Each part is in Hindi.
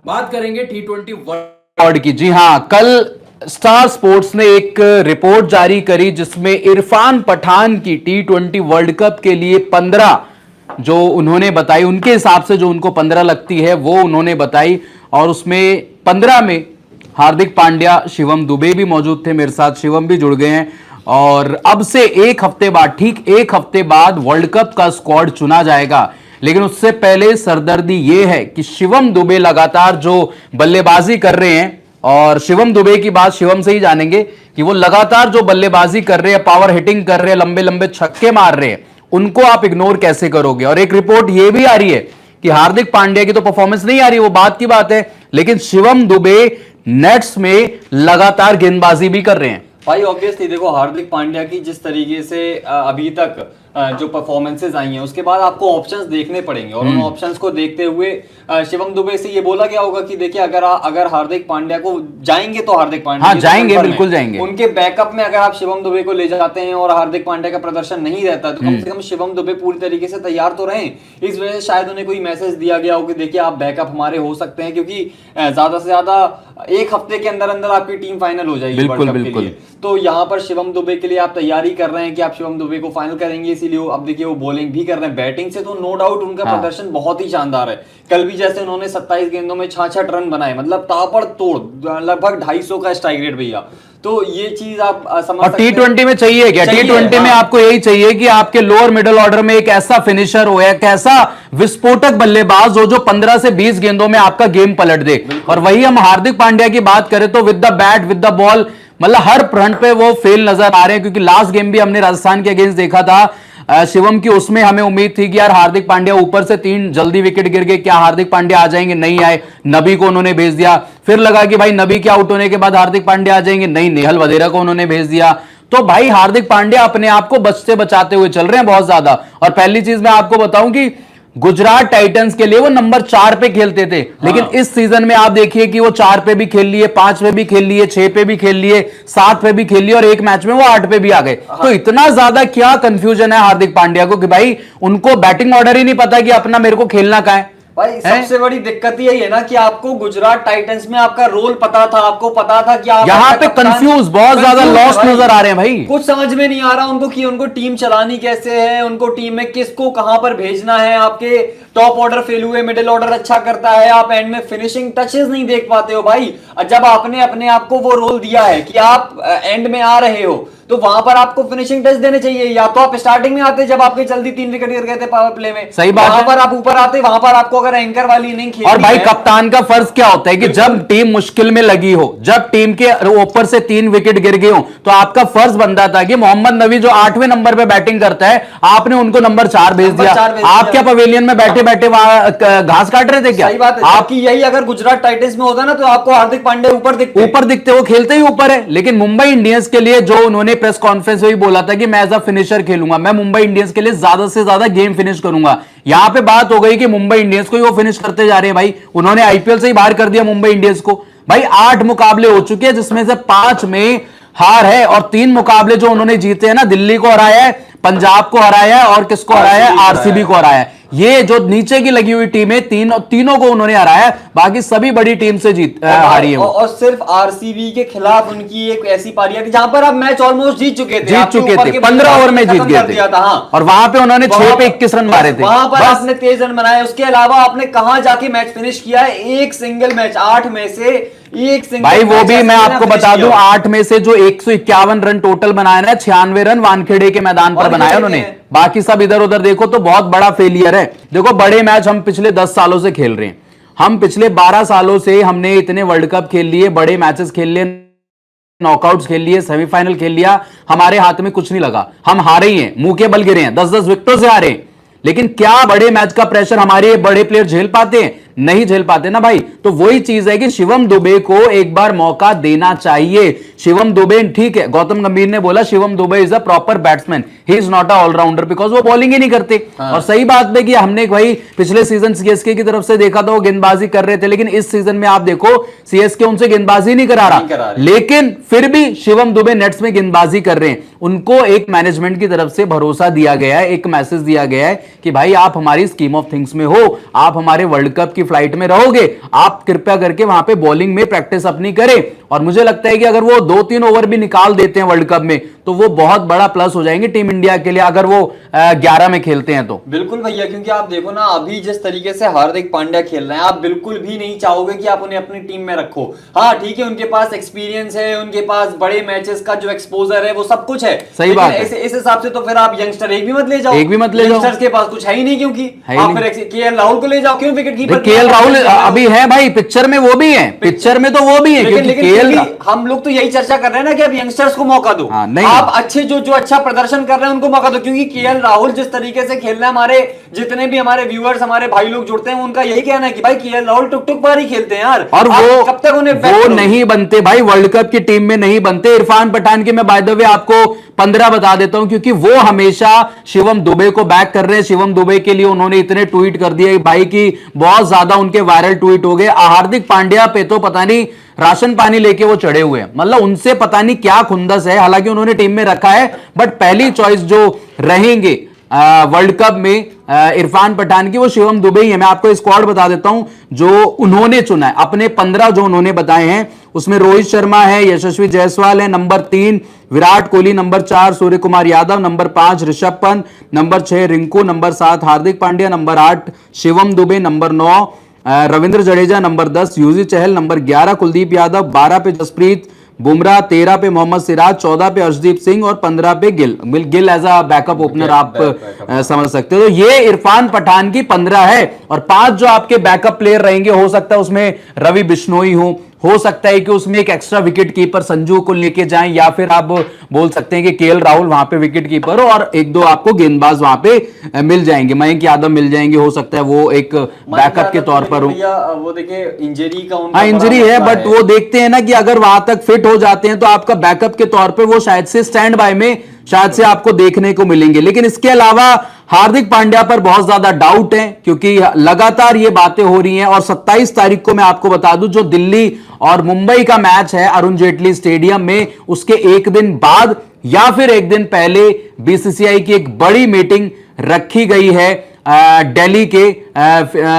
बात करेंगे T20 वर्ल्ड की। जी हां, कल स्टार स्पोर्ट्स ने एक रिपोर्ट जारी करी जिसमें इरफान पठान की T20 वर्ल्ड कप के लिए 15 जो उन्होंने बताई, उनके हिसाब से जो उनको 15 लगती है वो उन्होंने बताई। और उसमें 15 में हार्दिक पांड्या, शिवम दुबे भी मौजूद थे मेरे साथ, शिवम भी जुड़ गए हैं। और अब से एक हफ्ते बाद, ठीक एक हफ्ते बाद वर्ल्ड कप का स्क्वाड चुना जाएगा। लेकिन उससे पहले सरदर्दी यह है कि शिवम दुबे लगातार जो बल्लेबाजी कर रहे हैं, और शिवम दुबे की बात शिवम से ही जानेंगे कि वो लगातार जो बल्लेबाजी कर रहे हैं, पावर हिटिंग कर रहे हैं, लंबे लंबे छक्के मार रहे हैं, उनको आप इग्नोर कैसे करोगे। और एक रिपोर्ट यह भी आ रही है कि हार्दिक पांड्या की तो परफॉर्मेंस नहीं आ रही, वो बात की बात है, लेकिन शिवम दुबे नेट्स में लगातार गेंदबाजी भी कर रहे हैं। भाई ऑब्वियसली देखो, हार्दिक पांड्या की जिस तरीके से अभी तक जो परफॉर्मेंसेज आई हैं, उसके बाद आपको ऑप्शंस देखने पड़ेंगे। और उन ऑप्शंस को देखते हुए शिवम दुबे से ये बोला गया होगा कि देखिए, अगर हार्दिक पांड्या को जाएंगे तो हार्दिक पांड्या, हाँ जाएंगे, बिल्कुल जाएंगे। उनके बैकअप में अगर आप शिवम दुबे को ले जाते हैं और हार्दिक पांड्या का प्रदर्शन नहीं रहता, तो कम से कम शिवम दुबे पूरी तरीके से तैयार तो रहें। इस वजह से शायद उन्हें कोई मैसेज दिया गया हो कि देखिए आप बैकअप हमारे हो सकते हैं, क्योंकि ज्यादा से ज्यादा एक हफ्ते के अंदर अंदर आपकी टीम फाइनल हो जाएगी वर्ल्ड कप के लिए। तो यहाँ पर शिवम दुबे के लिए आप तैयारी कर रहे हैं कि आप शिवम दुबे को फाइनल करेंगे, इसीलिए अब देखिए वो बॉलिंग भी कर रहे हैं। बैटिंग से तो नो डाउट उनका प्रदर्शन बहुत ही शानदार है। कल भी जैसे उन्होंने 27 गेंदों में 66 रन बनाए, मतलब ताबड़तोड़, लगभग 250 का स्ट्राइक रेट भैया। तो ये चीज आप समझ सकते हैं। T20 में चाहिए क्या? T20 में आपको यही चाहिए कि आपके लोअर मिडिल ऑर्डर में एक ऐसा फिनिशर हो, एक ऐसा विस्फोटक बल्लेबाज हो जो 15 से 20 गेंदों में आपका गेम पलट दे। और वही हम हार्दिक पांड्या की बात करें तो with the bat, with the ball, मतलब हर फ्रंट पे वो फेल नजर आ रहे हैं। क्योंकि लास्ट गेम भी हमने राजस्थान के अगेंस्ट देखा था शिवम की, उसमें हमें उम्मीद थी कि यार हार्दिक पांड्या ऊपर से 3 जल्दी विकेट गिर गए, क्या हार्दिक पांड्या आ जाएंगे, नहीं आए, नबी को उन्होंने भेज दिया। फिर लगा कि भाई नबी के आउट होने के बाद हार्दिक पांड्या आ जाएंगे, नहीं, नेहल वधेरा को उन्होंने भेज दिया। तो भाई हार्दिक पांड्या अपने आप को बचते बचाते हुए चल रहे हैं बहुत ज्यादा। और पहली चीज मैं आपको बताऊं कि गुजरात टाइटंस के लिए वो नंबर 4 पे खेलते थे, लेकिन इस सीजन में आप देखिए कि वो 4 पे भी खेल लिए, 5 पे भी खेल लिए, 6 पे भी खेल लिए, 7 पे भी खेल लिए, और एक मैच में वो 8 पे भी आ गए। तो इतना ज्यादा क्या कंफ्यूजन है हार्दिक पांड्या को कि भाई उनको बैटिंग ऑर्डर ही नहीं पता कि अपना मेरे को खेलना कहां है। भाई सबसे बड़ी दिक्कत यही है ना कि आपको गुजरात टाइटंस में आपका रोल पता था, आपको पता था कि आप यहाँ पे कंफ्यूज, बहुत ज्यादा लॉस्ट नजर आ रहे हैं भाई। कुछ समझ में नहीं आ रहा उनको कि उनको टीम चलानी कैसे है, उनको टीम में किसको कहां पर भेजना है। आपके टॉप ऑर्डर फेल हुए, मिडिल ऑर्डर अच्छा करता है, आप एंड में फिनिशिंग टचेस नहीं देख पाते हो भाई। जब आपने अपने आप को वो रोल दिया है कि आप एंड में आ रहे हो, तो वहां पर आपको फिनिशिंग टच देने चाहिए। या तो आप स्टार्टिंग में आते जब आपके जल्दी 3 विकेट गिर गए थे पावर प्ले में, सही बात वहां पर आप ऊपर आते, वहां पर आपको अगर एंकर वाली इनिंग खेलनी और भाई है। कप्तान का फर्ज क्या होता है कि जब टीम मुश्किल में लगी हो, जब टीम के ऊपर से 3 विकेट गिर गए हो, तो आपका फर्ज बनता था कि मोहम्मद नबी जो 8वें नंबर पे बैटिंग करता है, आपने उनको नंबर 4 भेज दिया। आप क्या पवेलियन में बैठे बैठे वहां घास काट रहे थे क्या? सही बात है। आपकी यही अगर गुजरात टाइटंस में होता ना, तो आपको हार्दिक पांड्या ऊपर दिखते, वो खेलते ही ऊपर है। लेकिन मुंबई इंडियंस के लिए जो उन्होंने प्रेस कॉन्फ्रेंस में बोला था कि मैं एज अ फिनिशर खेलूंगा, मैं मुंबई इंडियंस के लिए ज्यादा से ज्यादा गेम फिनिश करूंगा। यहां पे बात हो गई कि मुंबई इंडियंस को ही वो फिनिश करते जा रहे हैं भाई। उन्होंने आईपीएल से ही बाहर कर दिया मुंबई इंडियंस को। भाई 8 मुकाबले हो चुके हैं जिसमें से 5 में हार है, और 3 मुकाबले जो उन्होंने जीते हैं ना, दिल्ली को हराया है, पंजाब को हराया है, और किसको हराया है, आरसीबी को हराया है। ये जो नीचे की लगी हुई टीम है, तीनों को उन्होंने हराया, बाकी सभी बड़ी टीम से हारी है। और सिर्फ आरसीबी के खिलाफ उनकी एक ऐसी पारी थी जहां पर आप मैच ऑलमोस्ट जीत चुके थे, 15 ओवर में जीत गए थे। और वहां पे उन्होंने 6 पे 21 रन मारे थे, वहां पर आपने 23 रन बनाए। उसके अलावा आपने कहां जाके मैच फिनिश किया है? एक सिंगल मैच, 8 में से एक सिंगल भाई, वो भी मैं आपको बता दूं, 8 में से जो 151 रन टोटल बनाए ना, 96 रन वानखेड़े के मैदान पर बनाए उन्होंने। बाकी सब इधर उधर देखो तो बहुत बड़ा फेलियर है। देखो बड़े मैच हम पिछले 10 सालों से खेल रहे हैं, हम पिछले 12 सालों से हमने इतने वर्ल्ड कप खेल लिए, बड़े मैचेस खेल लिए, नॉकआउट्स खेल लिए, सेमीफाइनल खेल लिया, हमारे हाथ में कुछ नहीं लगा। हम हारे ही हैं, मुंह के बल गिरे हैं, 10-10 विकेटों से हारे हैं। लेकिन क्या बड़े मैच का प्रेशर हमारे बड़े प्लेयर झेल पाते हैं? नहीं झेल पाते ना भाई। तो वही चीज है कि शिवम दुबे को एक बार मौका देना चाहिए। शिवम दुबे, ठीक है, गौतम गंभीर ने बोला Shivam Dube is a proper batsman, he is not a allrounder, because वो बॉलिंग ही नहीं करते। और सही बात है कि हमने भाई पिछले सीजन सीएसके की तरफ से देखा था, वो गेंदबाजी कर रहे थे, लेकिन इस सीजन में आप देखो सीएसके उनसे गेंदबाजी नहीं करा रहा, लेकिन फिर भी शिवम दुबे नेट्स में गेंदबाजी कर रहे हैं। उनको एक मैनेजमेंट की तरफ से भरोसा दिया गया है, एक मैसेज दिया गया है कि भाई आप हमारी स्कीम ऑफ थिंग्स में हो, आप हमारे वर्ल्ड कप की फ्लाइट में रहोगे, आप कृपया करके वहां पे बॉलिंग में प्रैक्टिस अपनी करें। और मुझे लगता है कि अगर वो 2-3 ओवर भी निकाल देते हैं वर्ल्ड कप में तो वो बहुत बड़ा प्लस हो जाएंगे टीम इंडिया के लिए, अगर वो 11 में खेलते हैं तो। बिल्कुल भैया, क्योंकि आप देखो ना अभी जिस तरीके से हार्दिक पांड्या खेल रहे हैं, आप बिल्कुल भी नहीं चाहोगे कि आप उन्हें अपनी टीम में रखो। हाँ ठीक है, उनके पास एक्सपीरियंस है, उनके पास बड़े मैचेस का जो एक्सपोजर है वो सब कुछ है, सही बात है। इस हिसाब से तो फिर आप यंगस्टर एक भी मत ले जाओ, एक भी मत ले जाओ, यंगस्टर्स के पास कुछ है ही नहीं, क्योंकि है आप फिर केएल राहुल को ले जाओ, क्यों विकेट कीपर केएल राहुल अभी है भाई, पिक्चर में वो भी है, पिक्चर में तो वो भी है, क्योंकि केएल, हम लोग तो यही चर्चा कर रहे हैं ना कि अब यंगस्टर्स को मौका दो, नहीं आप अच्छे जो अच्छा प्रदर्शन कर रहे हैं उनको मौका दो, क्योंकि केएल राहुल जिस तरीके से खेल रहे हैं, हमारे जितने भी हमारे व्यूअर्स हमारे भाई लोग जुड़ते हैं उनका यही कहना है कि भाई केएल राहुल टुक टुक पर ही खेलते हैं यार, और वो कब तक उन्हें वो नहीं बनते भाई, वर्ल्ड कप की टीम में नहीं बनते। इरफान पठान के मैं बाय द वे आपको 15 बता देता हूं, क्योंकि वो हमेशा शिवम दुबे को बैक कर रहे हैं। शिवम दुबे के लिए उन्होंने इतने ट्वीट कर दिए भाई की बहुत ज्यादा उनके वायरल ट्वीट हो गए। हार्दिक पांड्या पे तो पता नहीं राशन पानी लेके वो चढ़े हुए हैं, मतलब उनसे पता नहीं क्या खुंदस है। हालांकि उन्होंने टीम में रखा है, बट पहली चॉइस जो रहेंगे वर्ल्ड कप में इरफान पठान की, वो शिवम दुबे ही है। मैं आपको स्क्वाड बता देता हूं जो उन्होंने चुना है, अपने 15 जो उन्होंने बताए हैं उसमें रोहित शर्मा है, यशस्वी जायसवाल है, number 3 Virat Kohli, number 4 Surya Kumar Yadav, number 5 Rishabh Pant, number 6 Rinku, number 7 Hardik Pandya, number 8 Shivam Dube, number 9 Ravindra Jadeja, number 10 Yuzvendra Chahal, number 11 Kuldeep Yadav, 12 पे जसप्रीत बुमराह, 13 पे मोहम्मद सिराज, 14 पे अर्शदीप सिंह और 15 पे Gill as a backup opener आप समझ सकते हो। तो ये इरफान पठान की 15 है, और 5 जो आपके बैकअप प्लेयर रहेंगे, हो सकता है उसमें रवि बिश्नोई हो सकता है कि उसमें एक एक्स्ट्रा विकेट कीपर संजू को लेके जाएं, या फिर आप बोल सकते हैं कि केएल राहुल वहां पे विकेट कीपर हो और 1-2 आपको गेंदबाज वहां पे मिल जाएंगे, मयंक यादव मिल जाएंगे, हो सकता है वो एक बैकअप के तौर पर हो। वो देखिए इंजरी का उनका हाँ इंजरी है, बट वो देखते हैं ना कि अगर वहां तक फिट हो जाते हैं तो आपका बैकअप के तौर पे वो शायद से स्टैंड बाय में शायद से आपको देखने को मिलेंगे। लेकिन इसके अलावा हार्दिक पांड्या पर बहुत ज्यादा डाउट है, क्योंकि लगातार ये बातें हो रही हैं। और 27 तारीख को मैं आपको बता दूं जो दिल्ली और मुंबई का मैच है अरुण जेटली स्टेडियम में, उसके एक दिन बाद या फिर एक दिन पहले बीसीसीआई की एक बड़ी मीटिंग रखी गई है दिल्ली के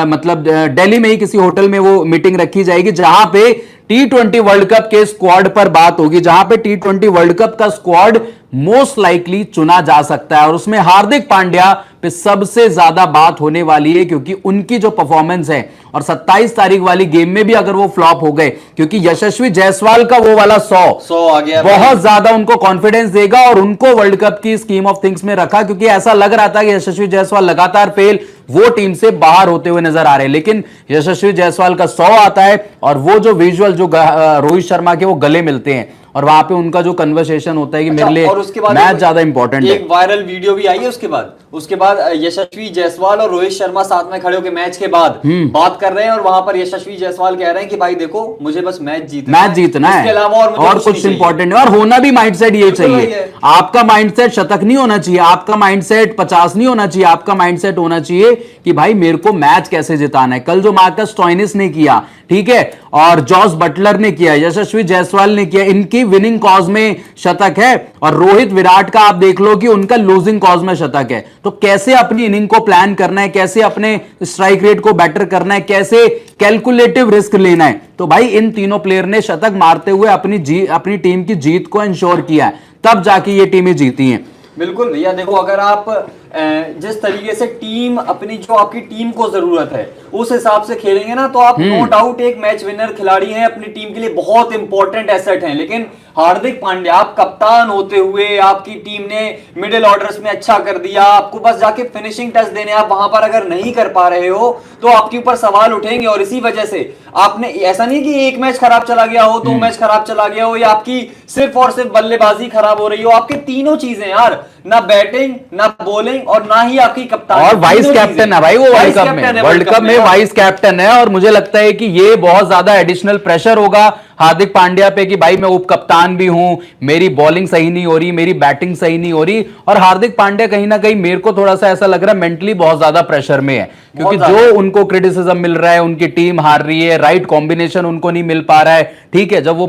मतलब दिल्ली में ही किसी होटल में वो मीटिंग रखी जाएगी, जहां पे T20 वर्ल्ड कप के स्क्वाड पर बात होगी, जहां पे T20 वर्ल्ड कप का स्क्वाड मोस्ट लाइकली चुना जा सकता है। और उसमें हार्दिक पांड्या पे सबसे ज्यादा बात होने वाली है, क्योंकि उनकी जो परफॉर्मेंस है, और 27 तारीख वाली गेम में भी अगर वो फ्लॉप हो गए, क्योंकि यशस्वी जायसवाल का वो वाला 100 आ गया, बहुत ज्यादा उनको कॉन्फिडेंस देगा और उनको वर्ल्ड कप की स्कीम ऑफ थिंग्स में रखा, क्योंकि ऐसा लग रहा था कि यशस्वी जायसवाल लगातार फेल, वो टीम से बाहर होते हुए नजर आ रहे हैं। लेकिन यशस्वी जायसवाल का 100 आता है, और वो जो विजुअल जो रोहित शर्मा के वो गले मिलते हैं, और वहां पे उनका जो कन्वर्सेशन होता है कि मेरे लिए मैच ज्यादा इंपॉर्टेंट है। एक वायरल वीडियो भी आई है उसके बाद यशस्वी जायसवाल और रोहित शर्मा साथ में खड़े होकर मैच के बाद बात कर रहे हैं, और वहां पर यशस्वी जायसवाल कह रहे हैं कि भाई देखो मुझे बस मैच जीतना है, इसके अलावा और कुछ इंपॉर्टेंट है। और होना भी माइंडसेट ये चाहिए, आपका माइंडसेट शतक नहीं होना चाहिए, आपका माइंडसेट 50 नहीं होना चाहिए, आपका माइंडसेट होना चाहिए कि भाई मेरे को मैच कैसे जिताना है। कल जो मार्कस स्टोइनिस ने किया, ठीक है, और जॉस बटलर ने किया, यशस्वी जायसवाल ने किया, इनकी विनिंग कॉज में शतक है, और रोहित विराट का आप देख लो कि उनका लूजिंग कॉज में शतक है। तो कैसे अपनी इनिंग को प्लान करना है, कैसे अपने स्ट्राइक रेट को बेटर करना है, कैसे कैलकुलेटिव रिस्क लेना है, तो भाई इन तीनों प्लेयर ने शतक मारते हुए अपनी टीम की जीत को इंश्योर किया है, तब जाके ये टीमें जीती हैं। बिल्कुल भैया, देखो अगर आप जिस तरीके से टीम अपनी जो आपकी टीम को जरूरत है उस हिसाब से खेलेंगे ना, तो आप नो डाउट एक मैच विनर खिलाड़ी हैं, अपनी टीम के लिए बहुत इंपॉर्टेंट एसेट हैं। लेकिन हार्दिक पांड्या, आप कप्तान होते हुए आपकी टीम ने मिडिल ऑर्डर्स में अच्छा कर दिया, आपको बस जाके फिनिशिंग टच देने, आप वहां पर अगर नहीं कर पा रहे हो तो आपके ऊपर सवाल उठेंगे। और इसी वजह से आपने, ऐसा नहीं कि एक मैच खराब चला गया हो, 2 मैच खराब चला गया हो, या आपकी सिर्फ और सिर्फ बल्लेबाजी खराब हो रही हो, आपके तीनों चीजें यार, ना बैटिंग ना बॉलिंग और ना ही आपकी कप्तान, और वाइस कैप्टन है भाई वो वर्ल्ड कप में वाइस कैप्टन है। और मुझे लगता है कि ये बहुत ज्यादा एडिशनल प्रेशर होगा हार्दिक पांड्या पे कि भाई मैं उप कप्तान भी हूं, मेरी बॉलिंग सही नहीं हो रही, मेरी बैटिंग सही नहीं हो रही। और हार्दिक पांड्या कहीं ना कहीं मेरे को थोड़ा सा ऐसा लग रहा है मेंटली बहुत ज्यादा प्रेशर में है, क्योंकि जो उनको क्रिटिसिज्म मिल रहा है, उनकी टीम हार रही है, राइट कॉम्बिनेशन उनको नहीं मिल पा रहा है। ठीक है, जब वो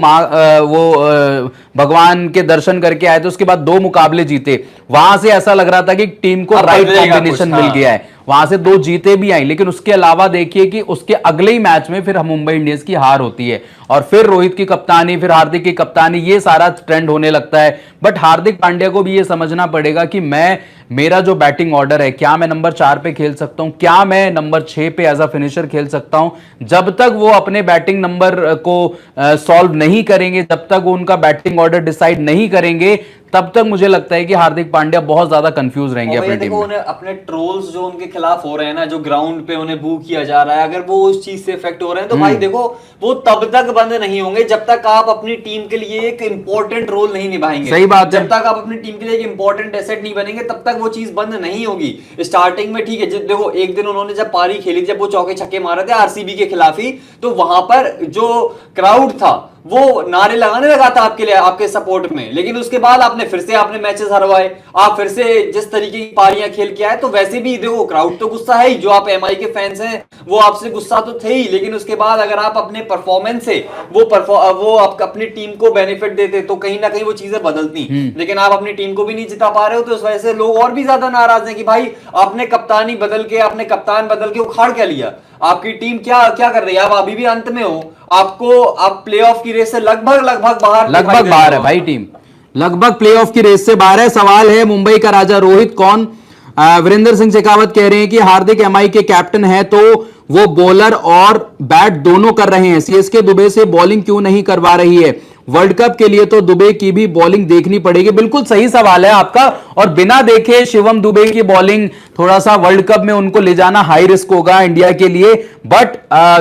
भगवान के दर्शन करके आए थे, उसके बाद 2 मुकाबले जीते, वहां से ऐसा लग रहा था कि टीम को राइट कॉम्बिनेशन मिल गया है, वहां से 2 जीते भी आई, लेकिन उसके अलावा देखिए कि उसके अगले ही मैच में फिर मुंबई इंडियंस की हार होती है और फिर रोहित की कप्तानी, फिर हार्दिक की कप्तानी, ये सारा ट्रेंड होने लगता है। बट हार्दिक पांड्या को भी ये समझना पड़ेगा कि मेरा जो बैटिंग ऑर्डर है, क्या मैं नंबर 4 पे खेल सकता हूं, क्या मैं नंबर 6 पे एज अ फिनिशर खेल सकता हूं। जब तक वो अपने बैटिंग नंबर को सॉल्व नहीं करेंगे, जब तक वो उनका बैटिंग ऑर्डर डिसाइड नहीं करेंगे, तब तक मुझे लगता है कि हार्दिक पांड्या बहुत ज्यादा कंफ्यूज रहेंगे अपनी टीम में। उन्हें अपने ट्रोल्स जो उनके खिलाफ हो रहे हैं ना, जो ग्राउंड पे उन्हें बू किया जा रहा है, अगर वो उस चीज से इफेक्ट हो रहे हैं तो भाई देखो वो तब तक बंद नहीं होंगे जब तक आप अपनी टीम के लिए एक इंपॉर्टेंट रोल नहीं निभाएंगे। सही बात है। जब तक आप अपनी टीम के लिए एक इंपॉर्टेंट एसेट नहीं बनेंगे तब तक वो चीज बंद नहीं होगी। स्टार्टिंग में ठीक है, देखो एक दिन उन्होंने जब पारी खेली, जब वो चौके छक्के मारे थे आरसीबी के खिलाफ ही, तो वहां पर जो क्राउड था वो नारे लगाने लगा था आपके लिए, आपके सपोर्ट में। लेकिन उसके बाद आपने मैचेस हरवाए, आप फिर से जिस तरीके की पारियां खेल के आए, तो वैसे भी देखो क्राउड तो गुस्सा है ही, जो आप एमआई के फैंस हैं वो आपसे गुस्सा तो थे ही, लेकिन उसके बाद अगर आप अपने परफॉर्मेंस से वो आप अपनी टीम को बेनिफिट देते तो कहीं ना कहीं वो चीजें बदलती। लेकिन आप अपनी टीम को भी नहीं जिता पा रहे हो, तो इस वजह से लोग और भी ज्यादा नाराज हैं कि भाई आपने कप्तानी बदल के, आपने कप्तान बदल के उखाड़ क्या लिया, आपकी टीम क्या क्या कर रही है, आप अभी भी अंत में हो, आप प्लेऑफ की रेस से लगभग बाहर है भाई टीम, लगभग प्लेऑफ की रेस से बाहर है। सवाल है मुंबई का राजा रोहित कौन? वीरेंद्र सिंह शेखावत कह रहे हैं कि हार्दिक एमआई के कैप्टन है तो वो बॉलर और बैट दोनों कर रहे हैं, सीएसके दुबे से बॉलिंग क्यों नहीं करवा रही है? वर्ल्ड कप के लिए तो दुबे की भी बॉलिंग देखनी पड़ेगी। बिल्कुल सही सवाल है आपका, और बिना देखे शिवम दुबे की बॉलिंग थोड़ा सा वर्ल्ड कप में उनको ले जाना हाई रिस्क होगा इंडिया के लिए। बट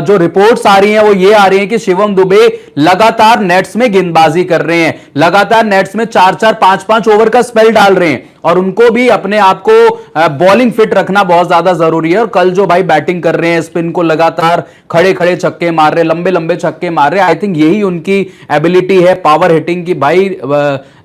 जो रिपोर्ट्स आ रही हैं वो ये आ रही हैं कि शिवम दुबे लगातार नेट्स में गेंदबाजी कर रहे हैं, लगातार नेट्स में 4-4, 5-5 ओवर का स्पेल डाल रहे हैं, और उनको भी अपने आप को बॉलिंग फिट रखना बहुत ज्यादा जरूरी है। और कल जो भाई बैटिंग कर रहे हैं, स्पिन को लगातार खड़े खड़े छक्के मार रहे, लंबे लंबे छक्के मार रहे, आई थिंक यही उनकी एबिलिटी है पावर हिटिंग की, भाई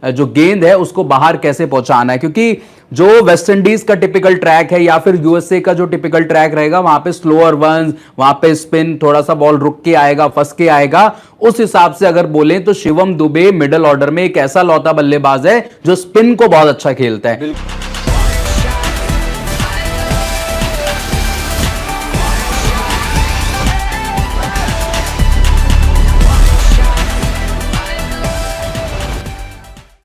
जो गेंद है उसको बाहर कैसे पहुंचाना है। क्योंकि जो वेस्ट इंडीज का टिपिकल ट्रैक है या फिर यूएसए का जो टिपिकल ट्रैक रहेगा, वहां पे स्लोअर वंस, वहां पे स्पिन, थोड़ा सा बॉल रुक के आएगा, फंस के आएगा। उस हिसाब से अगर बोलें तो शिवम दुबे मिडिल ऑर्डर में एक ऐसा लौता बल्लेबाज है जो स्पिन को बहुत अच्छा खेलता है।